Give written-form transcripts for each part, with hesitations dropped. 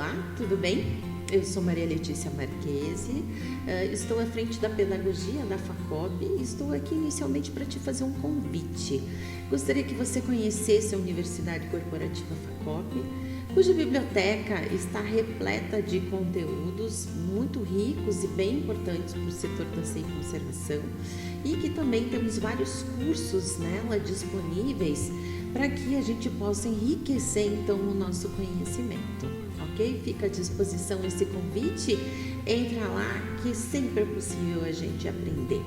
Olá, tudo bem? Eu sou Maria Letícia Marchese, estou à frente da pedagogia da FACOP e estou aqui inicialmente para te fazer um convite. Gostaria que você conhecesse a Universidade Corporativa FACOP, cuja biblioteca está repleta de conteúdos muito ricos e bem importantes para o setor da ciência e conservação, e que também temos vários cursos nela disponíveis para que a gente possa enriquecer então o nosso conhecimento, ok? Fica à disposição esse convite, entra lá que sempre é possível a gente aprender.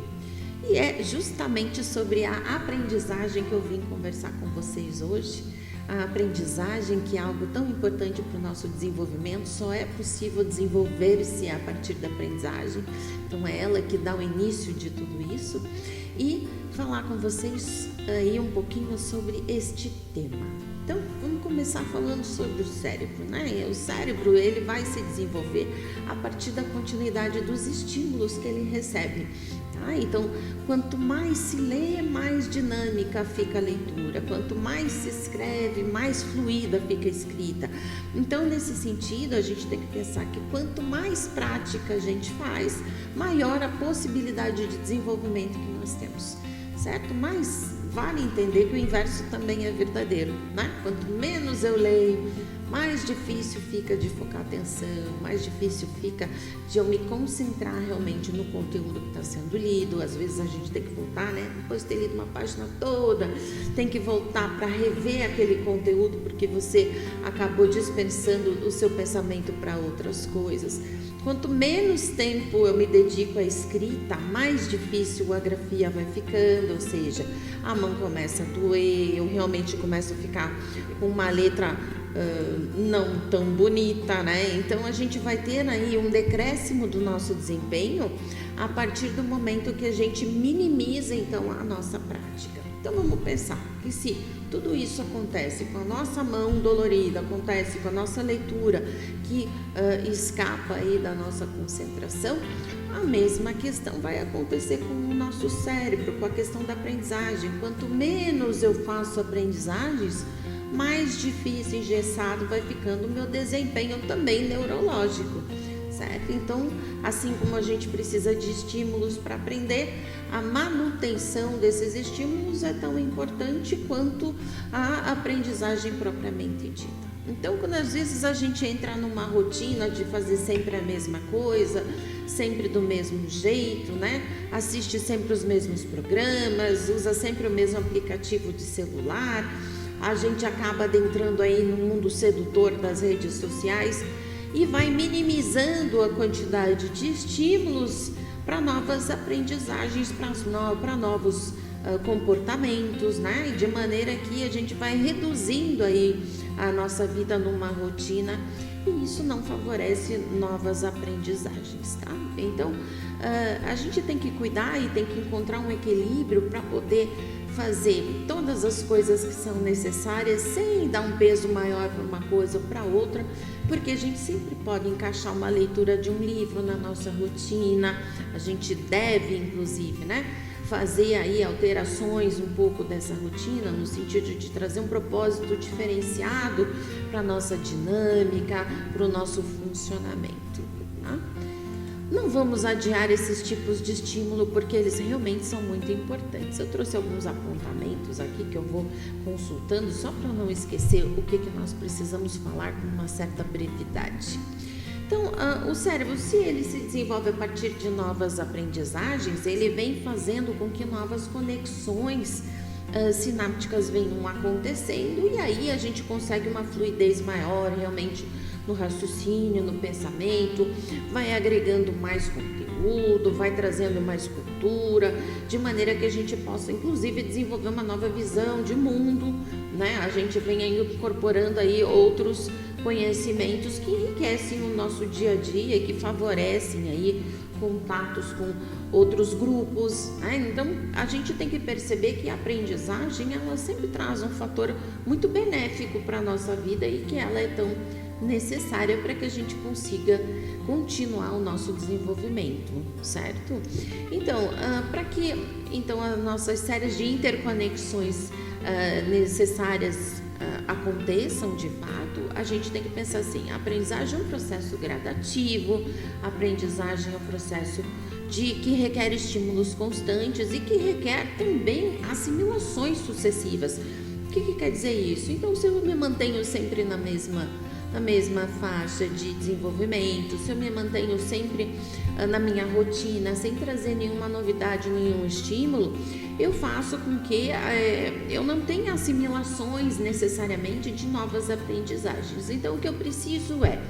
E é justamente sobre a aprendizagem que eu vim conversar com vocês hoje. A aprendizagem, que é algo tão importante para o nosso desenvolvimento, só é possível desenvolver-se a partir da aprendizagem. Então é ela que dá o início de tudo isso. E falar com vocês aí um pouquinho sobre este tema. Então, vamos começar falando sobre o cérebro, né? O cérebro, ele vai se desenvolver a partir da continuidade dos estímulos que ele recebe, tá? Então, quanto mais se lê, mais dinâmica fica a leitura. Quanto mais se escreve, mais fluida fica a escrita. Então, nesse sentido, a gente tem que pensar que quanto mais prática a gente faz, maior a possibilidade de desenvolvimento que nós temos, certo? Mas vale entender que o inverso também é verdadeiro, né? Quanto menos eu leio, mais difícil fica de focar atenção, mais difícil fica de eu me concentrar realmente no conteúdo que está sendo lido. Às vezes a gente tem que voltar, né? Depois de ter lido uma página toda, tem que voltar para rever aquele conteúdo porque você acabou dispensando o seu pensamento para outras coisas. Quanto menos tempo eu me dedico à escrita, mais difícil a grafia vai ficando, ou seja, a mão começa a doer, eu realmente começo a ficar com uma letra não tão bonita, né? Então a gente vai ter aí um decréscimo do nosso desempenho a partir do momento que a gente minimiza então a nossa prática. Então vamos pensar que se tudo isso acontece com a nossa mão dolorida, acontece com a nossa leitura que escapa aí da nossa concentração, a mesma questão vai acontecer com o nosso cérebro, com a questão da aprendizagem. Quanto menos eu faço aprendizagens, mais difícil, engessado vai ficando o meu desempenho também neurológico, certo? Então, assim como a gente precisa de estímulos para aprender, a manutenção desses estímulos é tão importante quanto a aprendizagem propriamente dita. Então, quando às vezes a gente entra numa rotina de fazer sempre a mesma coisa, sempre do mesmo jeito, né? Assiste sempre os mesmos programas, usa sempre o mesmo aplicativo de celular, a gente acaba adentrando aí no mundo sedutor das redes sociais e vai minimizando a quantidade de estímulos para novas aprendizagens, para novos comportamentos, né? De maneira que a gente vai reduzindo aí a nossa vida numa rotina e isso não favorece novas aprendizagens, tá? Então, a gente tem que cuidar e tem que encontrar um equilíbrio para poder fazer todas as coisas que são necessárias sem dar um peso maior para uma coisa ou para outra, porque a gente sempre pode encaixar uma leitura de um livro na nossa rotina, a gente deve inclusive, né, fazer aí alterações um pouco dessa rotina no sentido de trazer um propósito diferenciado para a nossa dinâmica, para o nosso funcionamento, tá? Não vamos adiar esses tipos de estímulo porque eles realmente são muito importantes. Eu trouxe alguns apontamentos aqui que eu vou consultando só para não esquecer o que nós precisamos falar com uma certa brevidade. Então, o cérebro, se ele se desenvolve a partir de novas aprendizagens, ele vem fazendo com que novas conexões sinápticas venham acontecendo e aí a gente consegue uma fluidez maior realmente no raciocínio, no pensamento, vai agregando mais conteúdo, vai trazendo mais cultura, de maneira que a gente possa inclusive desenvolver uma nova visão de mundo, né? A gente vem aí incorporando aí outros conhecimentos que enriquecem o nosso dia a dia e que favorecem aí contatos com outros grupos, né? Então a gente tem que perceber que a aprendizagem ela sempre traz um fator muito benéfico para a nossa vida e que ela é tão necessária para que a gente consiga continuar o nosso desenvolvimento, certo? Então, para que então as nossas séries de interconexões necessárias aconteçam de fato, a gente tem que pensar assim: a aprendizagem é um processo gradativo, a aprendizagem é um processo que requer estímulos constantes e que requer também assimilações sucessivas. O que quer dizer isso? Então, se eu me mantenho sempre na mesma faixa de desenvolvimento, se eu me mantenho sempre na minha rotina, sem trazer nenhuma novidade, nenhum estímulo, eu faço com que eu não tenha assimilações necessariamente de novas aprendizagens. Então, o que eu preciso é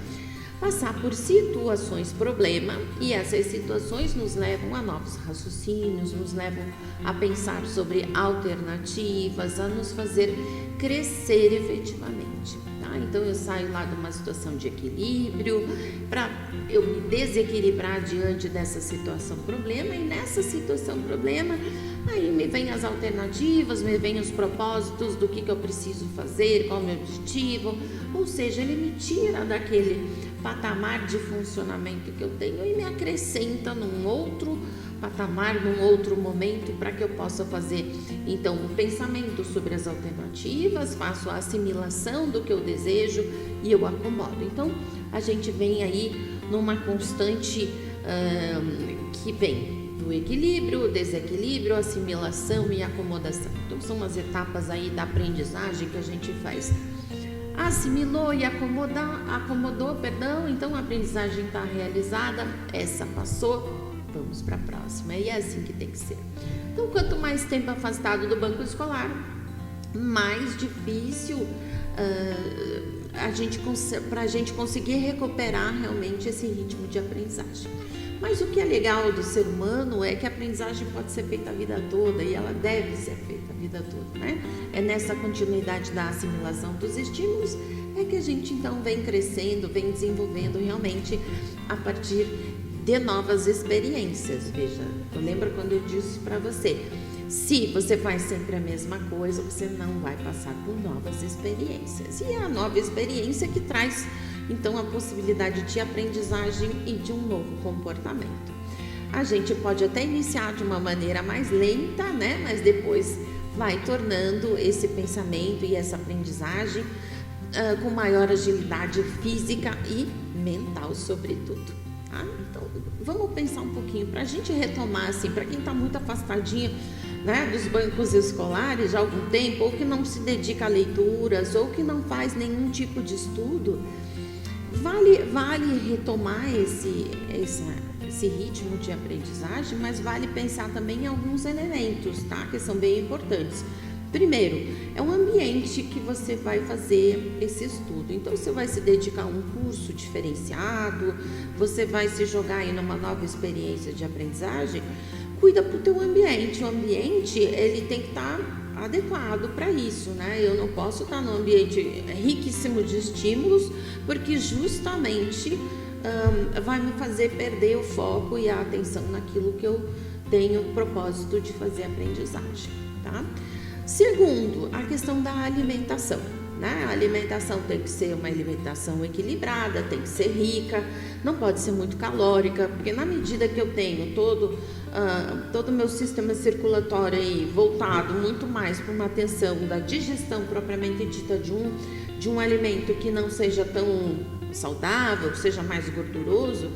passar por situações problema, e essas situações nos levam a novos raciocínios, nos levam a pensar sobre alternativas, a nos fazer crescer efetivamente. Então eu saio lá de uma situação de equilíbrio para eu me desequilibrar diante dessa situação problema, e nessa situação problema aí me vem as alternativas, me vem os propósitos do que eu preciso fazer, qual é o meu objetivo, ou seja, ele me tira daquele patamar de funcionamento que eu tenho e me acrescenta num outro patamar, num outro momento, para que eu possa fazer então um pensamento sobre as alternativas, faço a assimilação do que eu desejo e eu acomodo. Então a gente vem aí numa constante que vem do equilíbrio, desequilíbrio, assimilação e acomodação. Então são as etapas aí da aprendizagem que a gente faz. Assimilou e acomodou, então a aprendizagem está realizada, essa passou, vamos para a próxima, e é assim que tem que ser. Então, quanto mais tempo afastado do banco escolar, mais difícil para a gente conseguir recuperar realmente esse ritmo de aprendizagem. Mas o que é legal do ser humano é que a aprendizagem pode ser feita a vida toda, e ela deve ser feita a vida toda, né? É nessa continuidade da assimilação dos estímulos é que a gente então vem crescendo, vem desenvolvendo realmente a partir de novas experiências. Veja, lembra quando eu disse para você, se você faz sempre a mesma coisa, você não vai passar por novas experiências. E é a nova experiência que traz então a possibilidade de aprendizagem e de um novo comportamento. A gente pode até iniciar de uma maneira mais lenta, né? Mas depois vai tornando esse pensamento e essa aprendizagem com maior agilidade física e mental, sobretudo. Tá? Então, vamos pensar um pouquinho para a gente retomar, assim, para quem está muito afastadinho, né, dos bancos escolares já há algum tempo, ou que não se dedica a leituras, ou que não faz nenhum tipo de estudo. Vale retomar esse ritmo de aprendizagem, mas vale pensar também em alguns elementos, tá? Que são bem importantes. Primeiro, é um ambiente que você vai fazer esse estudo. Então, você vai se dedicar a um curso diferenciado, você vai se jogar aí numa nova experiência de aprendizagem. Cuida pro teu ambiente. O ambiente, ele tem que estar adequado para isso, né? Eu não posso estar num ambiente riquíssimo de estímulos, porque justamente vai me fazer perder o foco e a atenção naquilo que eu tenho o propósito de fazer aprendizagem, tá? Segundo, a questão da alimentação, né? A alimentação tem que ser uma alimentação equilibrada, tem que ser rica, não pode ser muito calórica, porque na medida que eu tenho todo o meu sistema circulatório aí voltado muito mais para uma atenção da digestão propriamente dita de um alimento que não seja tão saudável, que seja mais gorduroso,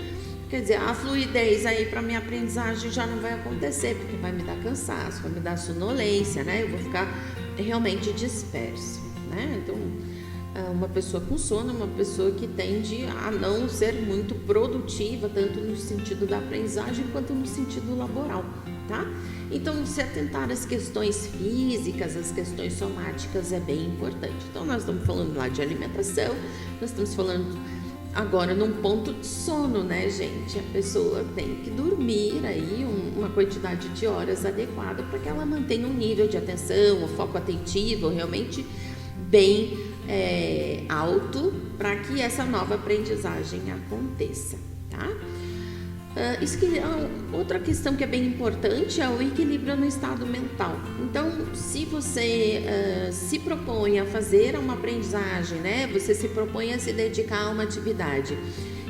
quer dizer, a fluidez aí para minha aprendizagem já não vai acontecer, porque vai me dar cansaço, vai me dar sonolência, né? Eu vou ficar realmente disperso, né? Então, uma pessoa com sono é uma pessoa que tende a não ser muito produtiva, tanto no sentido da aprendizagem quanto no sentido laboral, tá? Então, se atentar às questões físicas, às questões somáticas é bem importante. Então, nós estamos falando lá de alimentação, nós estamos falando agora num ponto de sono, né, gente? A pessoa tem que dormir aí uma quantidade de horas adequada para que ela mantenha um nível de atenção, o foco atentivo realmente bem alto, para que essa nova aprendizagem aconteça, tá? Outra questão que é bem importante é o equilíbrio no estado mental. Então, se você se propõe a fazer uma aprendizagem, né? Você se propõe a se dedicar a uma atividade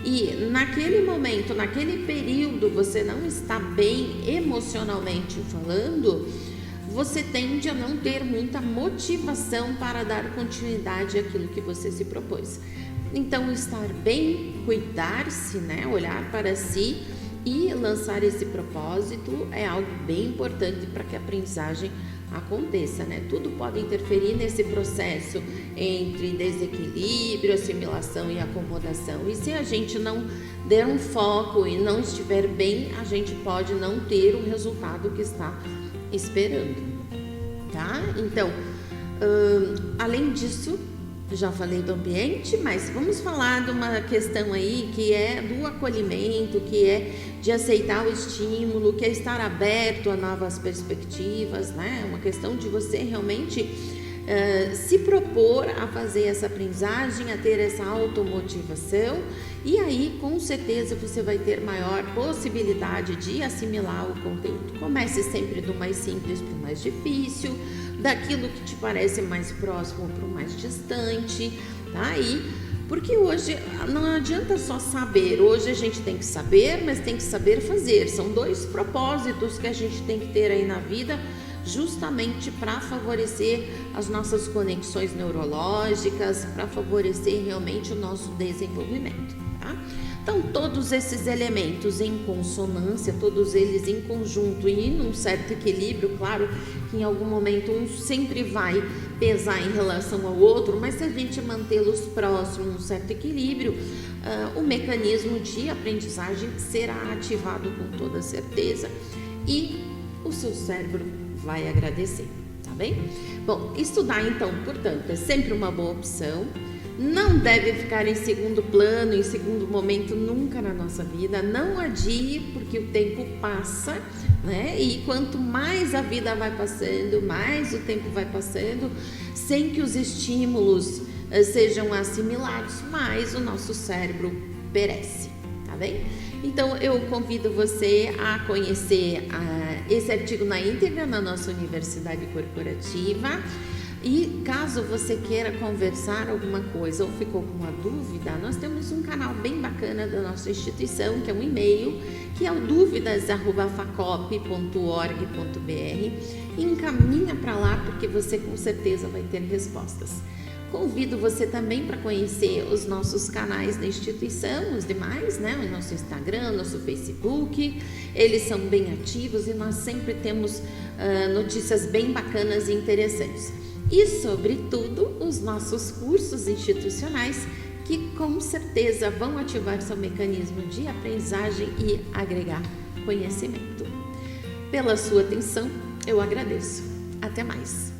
e naquele momento, naquele período, você não está bem emocionalmente falando, você tende a não ter muita motivação para dar continuidade àquilo que você se propôs. Então, estar bem, cuidar-se, né? Olhar para si e lançar esse propósito é algo bem importante para que a aprendizagem aconteça, né? Tudo pode interferir nesse processo entre desequilíbrio, assimilação e acomodação. E se a gente não der um foco e não estiver bem, a gente pode não ter o resultado que está esperando, tá? Então, além disso, já falei do ambiente, mas vamos falar de uma questão aí que é do acolhimento, que é de aceitar o estímulo, que é estar aberto a novas perspectivas, né? Uma questão de você realmente se propor a fazer essa aprendizagem, a ter essa automotivação, e aí com certeza você vai ter maior possibilidade de assimilar o conteúdo. Comece sempre do mais simples para o mais difícil, daquilo que te parece mais próximo para o mais distante, tá? Porque hoje não adianta só saber, hoje a gente tem que saber, mas tem que saber fazer. São dois propósitos que a gente tem que ter aí na vida, justamente para favorecer as nossas conexões neurológicas, para favorecer realmente o nosso desenvolvimento, tá? Então, todos esses elementos em consonância, todos eles em conjunto e num certo equilíbrio, claro que em algum momento um sempre vai pesar em relação ao outro, mas se a gente mantê-los próximos, um certo equilíbrio, o mecanismo de aprendizagem será ativado com toda certeza e o seu cérebro vai agradecer, tá bem? Bom, estudar então, portanto, é sempre uma boa opção. Não deve ficar em segundo plano, em segundo momento nunca na nossa vida. Não adie, porque o tempo passa, né? E quanto mais a vida vai passando, mais o tempo vai passando, sem que os estímulos sejam assimilados, mais o nosso cérebro perece, tá bem? Então, eu convido você a conhecer esse artigo na íntegra na nossa Universidade Corporativa. E caso você queira conversar alguma coisa ou ficou com uma dúvida, nós temos um canal bem bacana da nossa instituição, que é um e-mail, que é o duvidas@facop.org.br. Encaminha para lá, porque você com certeza vai ter respostas. Convido você também para conhecer os nossos canais da instituição, os demais, né? O nosso Instagram, nosso Facebook, eles são bem ativos e nós sempre temos notícias bem bacanas e interessantes. E, sobretudo, os nossos cursos institucionais, que com certeza vão ativar seu mecanismo de aprendizagem e agregar conhecimento. Pela sua atenção, eu agradeço. Até mais!